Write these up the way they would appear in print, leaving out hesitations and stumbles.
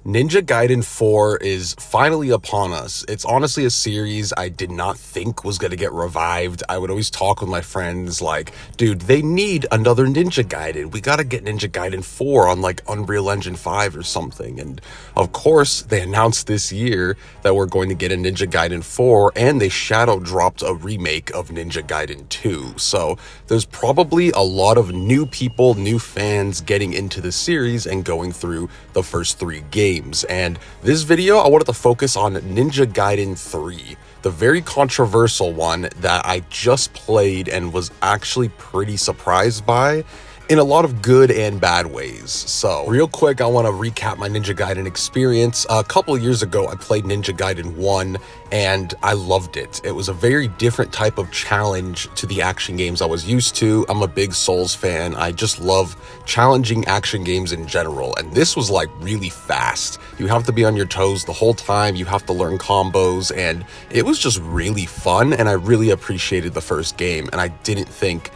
Ninja Gaiden 4 is finally upon us. It's honestly a series I did not think was going to get revived. I would always talk with my friends like, dude, they need another Ninja Gaiden. We got to get Ninja Gaiden 4 on like Unreal Engine 5 or something. And of course, they announced this year that we're going to get a Ninja Gaiden 4, and they shadow dropped a remake of Ninja Gaiden 2. So there's probably a lot of new people, new fans getting into the series and going through the first 3 games. And this video, I wanted to focus on Ninja Gaiden 3, the very controversial one that I just played and was actually pretty surprised by in a lot of good and bad ways. So real quick, I want to recap my Ninja Gaiden experience. A couple of years ago, I played Ninja Gaiden 1 and I loved it. It was a very different type of challenge to the action games I was used to. I'm a big Souls fan. I just love challenging action games in general. And this was like really fast. You have to be on your toes the whole time. You have to learn combos, and it was just really fun. And I really appreciated the first game, and I didn't think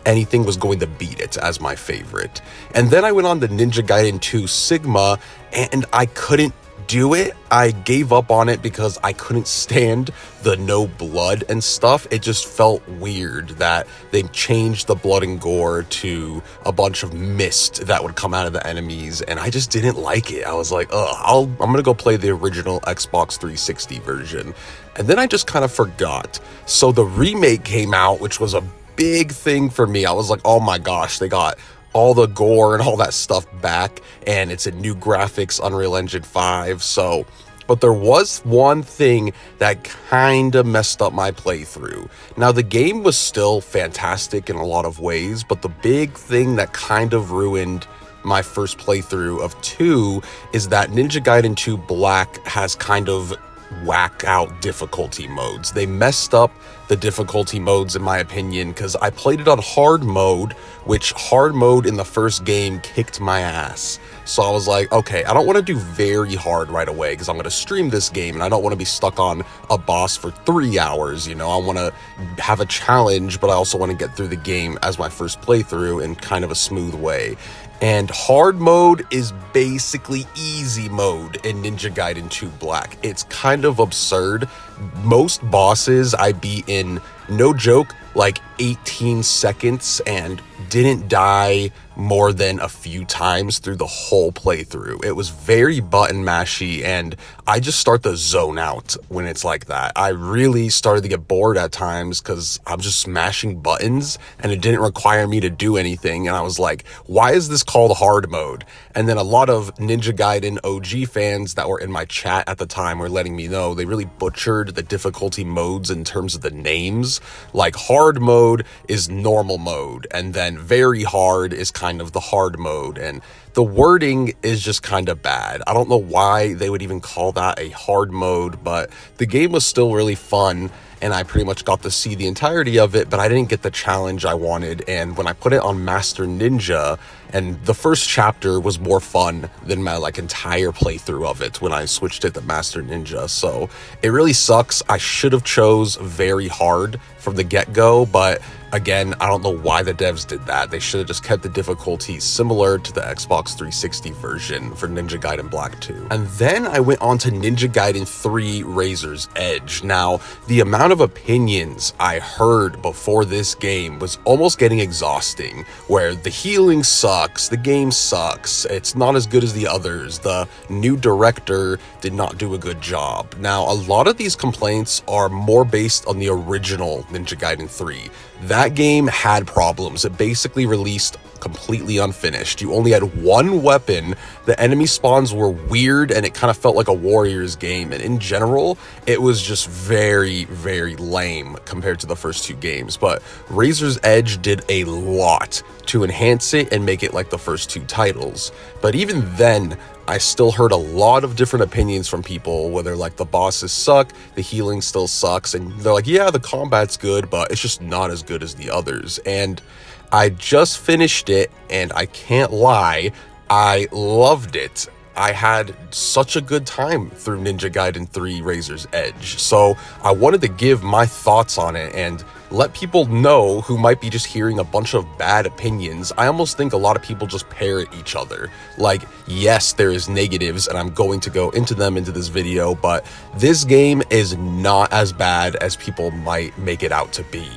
anything was going to beat it as my favorite. And then I went on to Ninja Gaiden 2 Sigma, and I couldn't do it. I gave up on it because I couldn't stand the no blood and stuff. It just felt weird that they changed the blood and gore to a bunch of mist that would come out of the enemies, and I just didn't like it. I was like, I'm gonna go play the original Xbox 360 version. And then I just kind of forgot. So the remake came out, which was a big thing for me. I was like, oh my gosh, they got all the gore and all that stuff back, and it's a new graphics, Unreal Engine 5. So, but there was one thing that kind of messed up my playthrough. Now, the game was still fantastic in a lot of ways, but the big thing that kind of ruined my first playthrough of 2 is that Ninja Gaiden 2 Black has kind of whack out difficulty modes. They messed up the difficulty modes, in my opinion, because I played it on hard mode, which hard mode in the first game kicked my ass. So I was like, okay, I don't want to do very hard right away because I'm going to stream this game and I don't want to be stuck on a boss for 3 hours. You know, I want to have a challenge, but I also want to get through the game as my first playthrough in kind of a smooth way. And hard mode is basically easy mode in Ninja Gaiden 2 Black. It's kind of absurd. Most bosses I beat in, no joke, like 18 seconds and didn't die more than a few times through the whole playthrough. It was very button mashy, and I just start to zone out when it's like that. I really started to get bored at times because I'm just smashing buttons and it didn't require me to do anything. And I was like, why is this called hard mode? And then a lot of Ninja Gaiden OG fans that were in my chat at the time were letting me know they really butchered the difficulty modes in terms of the names. Like hard mode is normal mode, and then very hard is kind of the hard mode, and the wording is just kind of bad. I don't know why they would even call that a hard mode, but the game was still really fun, and I pretty much got to see the entirety of it, but I didn't get the challenge I wanted. And when I put it on Master Ninja, and the first chapter was more fun than my like entire playthrough of it when I switched it to Master Ninja. So it really sucks. I should have chose very hard from the get-go, but again, I don't know why the devs did that. They should have just kept the difficulty similar to the Xbox 360 version for Ninja Gaiden Black 2. And then I went on to Ninja Gaiden 3 Razor's Edge. Now, the amount of opinions I heard before this game was almost getting exhausting, where the healing sucks, the game sucks, it's not as good as the others, the new director did not do a good job. Now, a lot of these complaints are more based on the original Ninja Gaiden 3. That game had problems. It basically released completely unfinished. You only had one weapon. The enemy spawns were weird, and it kind of felt like a Warriors game. And in general, it was just very, very lame compared to the first 2 games. But Razor's Edge did a lot to enhance it and make it like the first 2 titles. But even then, I still heard a lot of different opinions from people, whether like the bosses suck, the healing still sucks, and they're like, yeah, the combat's good, but it's just not as good as the others. And I just finished it, and I can't lie, I loved it. I had such a good time through Ninja Gaiden 3 Razor's Edge. So I wanted to give my thoughts on it and let people know who might be just hearing a bunch of bad opinions. I almost think a lot of people just parrot each other. Like, yes, there is negatives, and I'm going to go into them into this video, but this game is not as bad as people might make it out to be.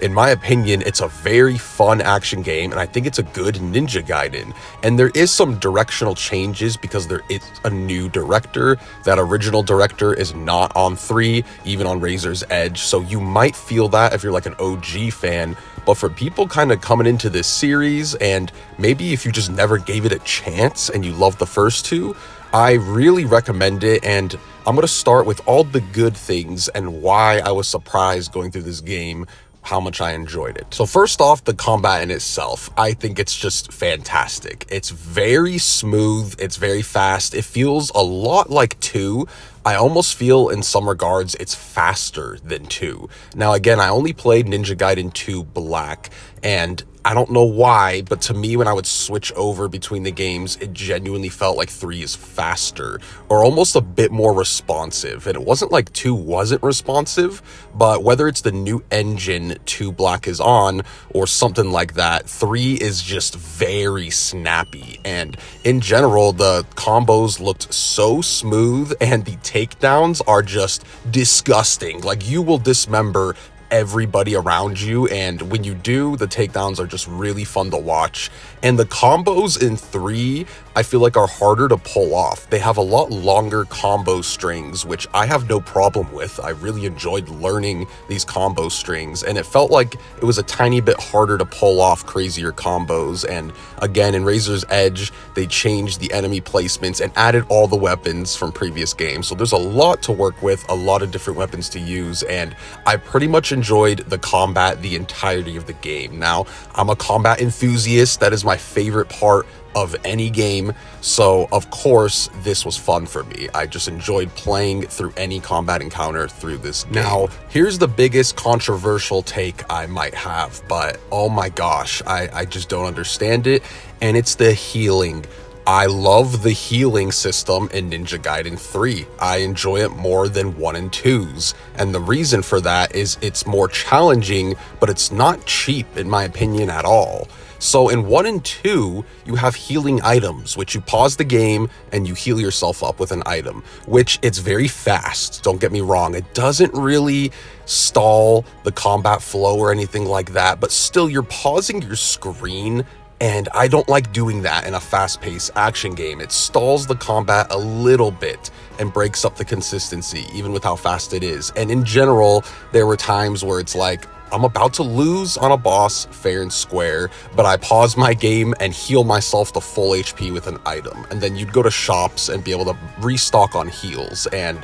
In my opinion, it's a very fun action game, and I think it's a good Ninja Gaiden. And there is some directional changes because there is a new director. That original director is not on 3, even on Razor's Edge, so you might feel that if you're like an OG fan. But for people kind of coming into this series, and maybe if you just never gave it a chance and you loved the first 2, I really recommend it. And I'm going to start with all the good things and why I was surprised going through this game, how much I enjoyed it. So first off, the combat in itself, I think it's just fantastic. It's very smooth, it's very fast, it feels a lot like 2. I almost feel in some regards it's faster than 2. Now again, I only played Ninja Gaiden 2 Black, and I don't know why, but to me, when I would switch over between the games, it genuinely felt like 3 is faster, or almost a bit more responsive. And it wasn't like 2 wasn't responsive, but whether it's the new engine 2 Black is on, or something like that, 3 is just very snappy. And in general, the combos looked so smooth, and the takedowns are just disgusting. Like, you will dismember everybody around you, and when you do, the takedowns are just really fun to watch. And the combos in 3, I feel like, are harder to pull off. They have a lot longer combo strings, which I have no problem with. I really enjoyed learning these combo strings, and it felt like it was a tiny bit harder to pull off crazier combos. And again, in Razor's Edge, they changed the enemy placements and added all the weapons from previous games, so there's a lot to work with, a lot of different weapons to use, and I pretty much enjoyed the combat the entirety of the game. Now, I'm a combat enthusiast. That is my favorite part of any game, so of course this was fun for me. I just enjoyed playing through any combat encounter through this game. Now, here's the biggest controversial take I might have, but oh my gosh, I just don't understand it, and it's the healing. I love the healing system in Ninja Gaiden 3. I enjoy it more than 1 and 2's. And the reason for that is it's more challenging, but it's not cheap in my opinion at all. So in 1 and 2, you have healing items, which you pause the game and you heal yourself up with an item, which it's very fast. Don't get me wrong. It doesn't really stall the combat flow or anything like that, but still you're pausing your screen, and I don't like doing that in a fast-paced action game. It stalls the combat a little bit and breaks up the consistency, even with how fast it is. And in general, there were times where it's like, I'm about to lose on a boss fair and square, but I pause my game and heal myself to full HP with an item. And then you'd go to shops and be able to restock on heals. And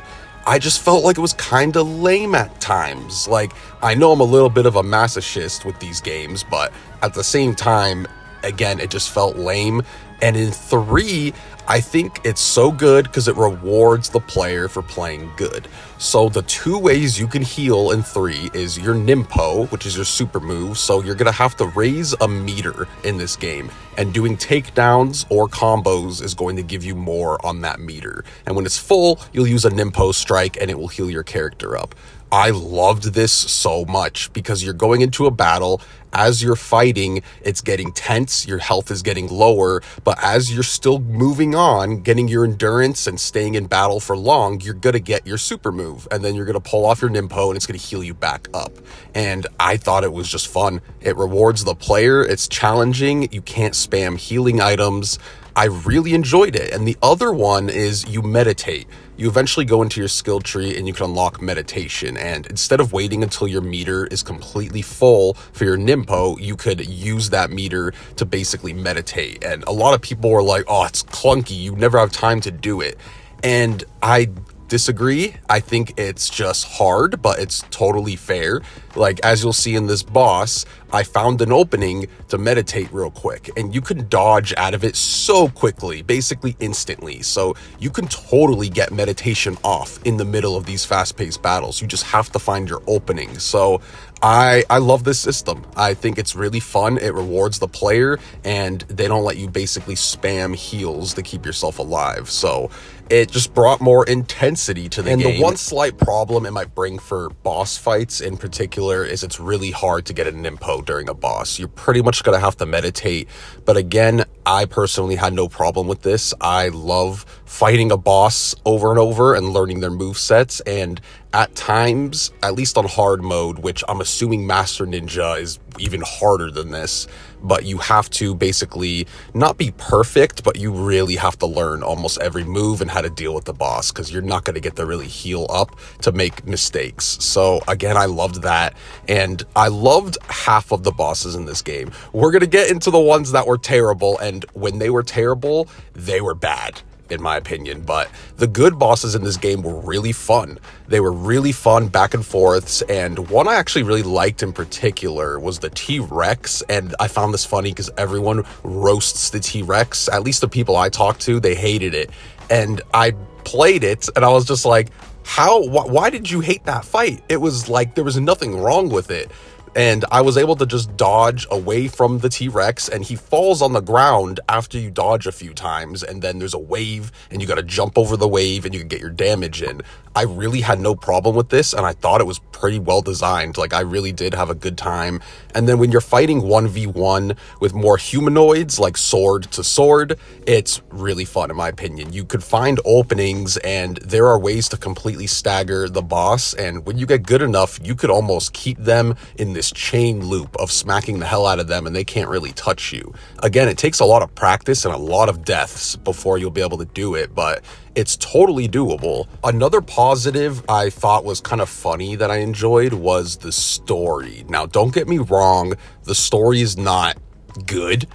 I just felt like it was kind of lame at times. Like, I know I'm a little bit of a masochist with these games, but at the same time, again, it just felt lame. And in 3, I think it's so good because it rewards the player for playing good. So the 2 ways you can heal in 3 is your Nimpo, which is your super move. So you're going to have to raise a meter in this game, and doing takedowns or combos is going to give you more on that meter. And when it's full, you'll use a Nimpo strike and it will heal your character up. I loved this so much because you're going into a battle. As you're fighting, it's getting tense, your health is getting lower, but as you're still moving on, getting your endurance and staying in battle for long, you're going to get your super move, and then you're going to pull off your Nimpo and it's going to heal you back up. And I thought it was just fun. It rewards the player, it's challenging, you can't spam healing items. I really enjoyed it. And the other one is you meditate. You eventually go into your skill tree and you can unlock meditation. And instead of waiting until your meter is completely full for your Nimpo, you could use that meter to basically meditate. And a lot of people were like, oh, it's clunky. You never have time to do it. And I disagree. I think it's just hard, but it's totally fair. Like, as you'll see in this boss, I found an opening to meditate real quick, and you can dodge out of it so quickly, basically instantly. So you can totally get meditation off in the middle of these fast-paced battles. You just have to find your opening. So I love this system. I think it's really fun. It rewards the player, and they don't let you basically spam heals to keep yourself alive. So it just brought more intensity to the game. And the one slight problem it might bring for boss fights in particular particular is it's really hard to get a Nimpo during a boss. You're pretty much going to have to meditate. But again, I personally had no problem with this. I love fighting a boss over and over and learning their movesets. And at times, at least on hard mode, which I'm assuming Master Ninja is even harder than this, but you have to basically not be perfect, but you really have to learn almost every move and how to deal with the boss, because you're not going to get to really heal up to make mistakes. So again, I loved that, and I loved half of the bosses in this game. We're going to get into the ones that were terrible, and when they were terrible, they were bad, in my opinion. But the good bosses in this game were really fun. They were really fun back and forths, and one I actually really liked in particular was the T-Rex. And I found this funny because everyone roasts the T-Rex. At least the people I talked to, they hated it. And I played it and I was just like, why did you hate that fight? It was like there was nothing wrong with it. And I was able to just dodge away from the T-Rex, and he falls on the ground after you dodge a few times, and then there's a wave, and you gotta jump over the wave, and you can get your damage in. I really had no problem with this, and I thought it was pretty well designed. Like, I really did have a good time. And then when you're fighting 1v1 with more humanoids, like sword to sword, it's really fun in my opinion. You could find openings, and there are ways to completely stagger the boss, and when you get good enough, you could almost keep them in this chain loop of smacking the hell out of them, and they can't really touch you. Again, it takes a lot of practice and a lot of deaths before you'll be able to do it, but it's totally doable. Another positive I thought was kind of funny that I enjoyed was the story. Now, don't get me wrong, the story is not good.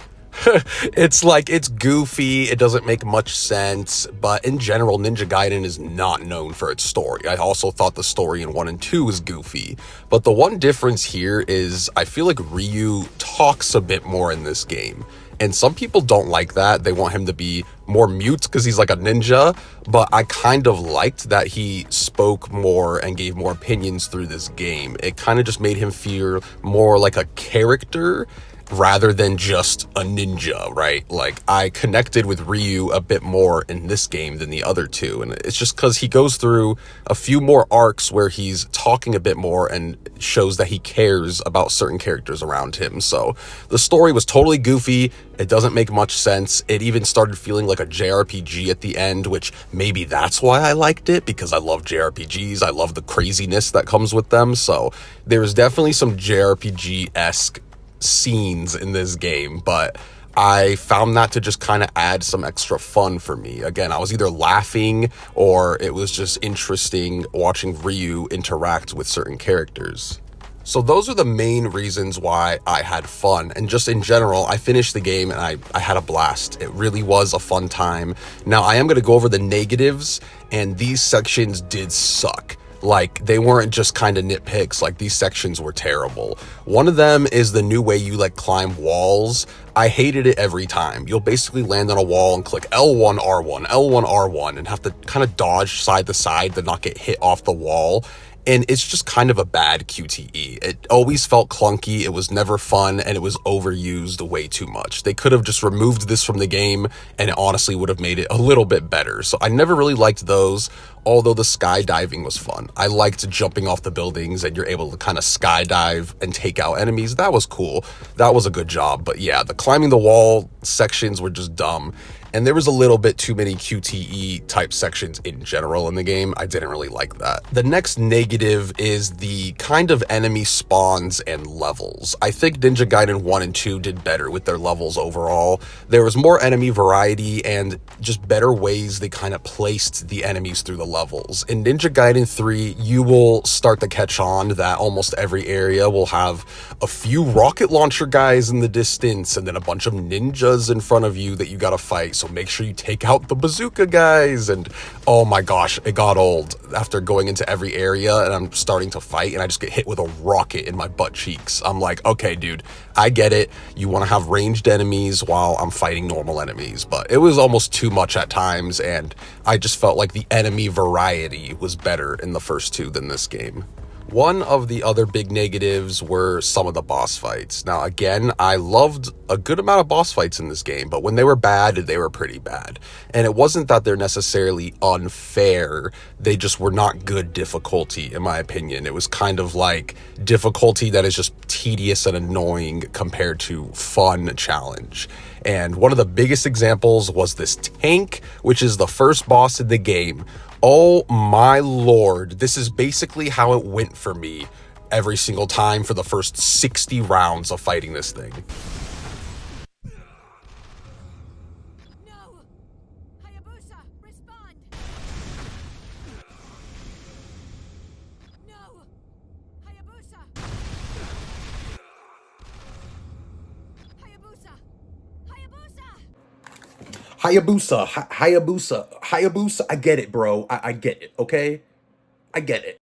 It's goofy, it doesn't make much sense, but in general, Ninja Gaiden is not known for its story. I also thought the story in 1 and 2 was goofy, but the one difference here is I feel like Ryu talks a bit more in this game. And some people don't like that. They want him to be more mute because he's like a ninja. But I kind of liked that he spoke more and gave more opinions through this game. It kind of just made him feel more like a character rather than just a ninja, right? Like, I connected with Ryu a bit more in this game than the other two, and it's just because he goes through a few more arcs where he's talking a bit more and shows that he cares about certain characters around him. So the story was totally goofy. It doesn't make much sense. It even started feeling like a JRPG at the end, which maybe that's why I liked it, because I love JRPGs. I love the craziness that comes with them. So there's definitely some JRPG-esque scenes in this game, but I found that to just kind of add some extra fun for me. Again, I was either laughing or it was just interesting watching Ryu interact with certain characters. So those are the main reasons why I had fun. And just in general, I finished the game and I had a blast. It really was a fun time. Now, I am going to go over the negatives, and these sections did suck. Like, they weren't just kind of nitpicks, like these sections were terrible. One of them is the new way you like climb walls. I hated it every time. You'll basically land on a wall and click L1, R1, L1, R1, and have to kind of dodge side to side to not get hit off the wall. And it's just kind of a bad QTE. It always felt clunky, it was never fun, and it was overused way too much. They could have just removed this from the game, and it honestly would have made it a little bit better. So I never really liked those, although the skydiving was fun. I liked jumping off the buildings, and you're able to kind of skydive and take out enemies. That was cool. That was a good job. But yeah, the climbing the wall sections were just dumb. And there was a little bit too many QTE type sections in general in the game. I didn't really like that. The next negative is the kind of enemy spawns and levels. I think Ninja Gaiden 1 and 2 did better with their levels overall. There was more enemy variety and just better ways they kind of placed the enemies through the levels. In Ninja Gaiden 3, you will start to catch on that almost every area will have a few rocket launcher guys in the distance and then a bunch of ninjas in front of you that you gotta fight. So make sure you take out the bazooka guys. And oh my gosh, it got old after going into every area and I'm starting to fight and I just get hit with a rocket in my butt cheeks. I'm like, okay, dude, I get it. You want to have ranged enemies while I'm fighting normal enemies, but it was almost too much at times. And I just felt like the enemy variety was better in the first two than this game. One of the other big negatives were some of the boss fights. Now, again, I loved a good amount of boss fights in this game, but when they were bad, they were pretty bad. And it wasn't that they're necessarily unfair, they just were not good difficulty, in my opinion. It was kind of like difficulty that is just tedious and annoying compared to fun challenge. And one of the biggest examples was this tank, which is the first boss in the game. Oh my lord, this is basically how it went for me every single time for the first 60 rounds of fighting this thing. No! Hayabusa, respond! No! Hayabusa! Hayabusa! Hayabusa! Hayabusa, I get it, bro. I get it, okay? I get it.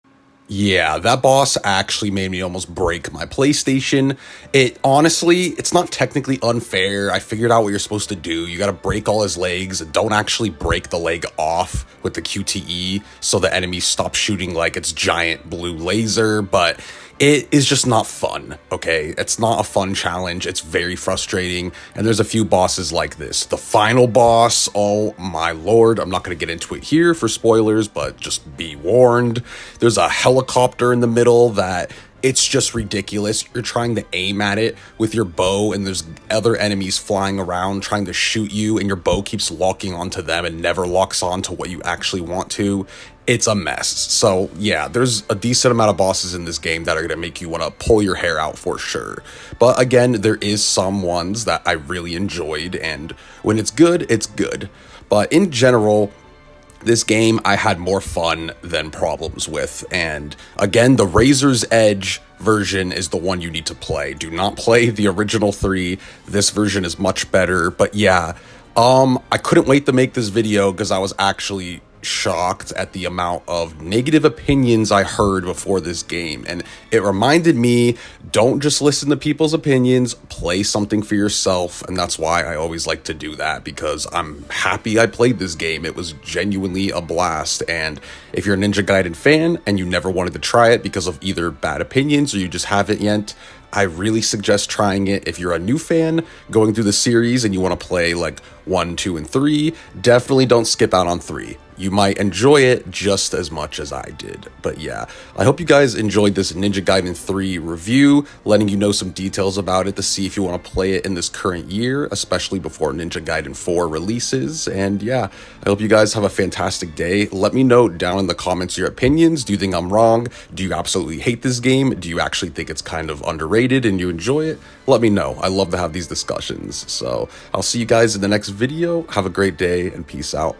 Yeah, that boss actually made me almost break my PlayStation. It's not technically unfair. I figured out what you're supposed to do. You gotta break all his legs. Don't actually break the leg off with the QTE so the enemy stops shooting like its giant blue laser, but it is just not fun, okay? It's not a fun challenge. It's very frustrating, and there's a few bosses like this. The final boss, oh my lord, I'm not gonna get into it here for spoilers, but just be warned. There's a helicopter in the middle that it's just ridiculous. You're trying to aim at it with your bow, and there's other enemies flying around trying to shoot you, and your bow keeps locking onto them and never locks onto what you actually want to. It's a mess. So yeah, there's a decent amount of bosses in this game that are going to make you want to pull your hair out for sure. But again, there is some ones that I really enjoyed, and when it's good, it's good. But in general, this game I had more fun than problems with. And again, the Razor's Edge version is the one you need to play. Do not play the original 3. This version is much better. But yeah, I couldn't wait to make this video because I was actually shocked at the amount of negative opinions I heard before this game, and it reminded me, don't just listen to people's opinions, play something for yourself. And that's why I always like to do that, because I'm happy I played this game. It was genuinely a blast. And if you're a Ninja Gaiden fan and you never wanted to try it because of either bad opinions or you just haven't yet, I really suggest trying it. If you're a new fan going through the series and you want to play like 1, 2, and 3, definitely don't skip out on 3. You might enjoy it just as much as I did. But yeah, I hope you guys enjoyed this Ninja Gaiden 3 review, letting you know some details about it to see if you want to play it in this current year, especially before Ninja Gaiden 4 releases. And yeah, I hope you guys have a fantastic day. Let me know down in the comments your opinions. Do you think I'm wrong? Do you absolutely hate this game? Do you actually think it's kind of underrated and you enjoy it? Let me know. I love to have these discussions. So I'll see you guys in the next video. Have a great day and peace out.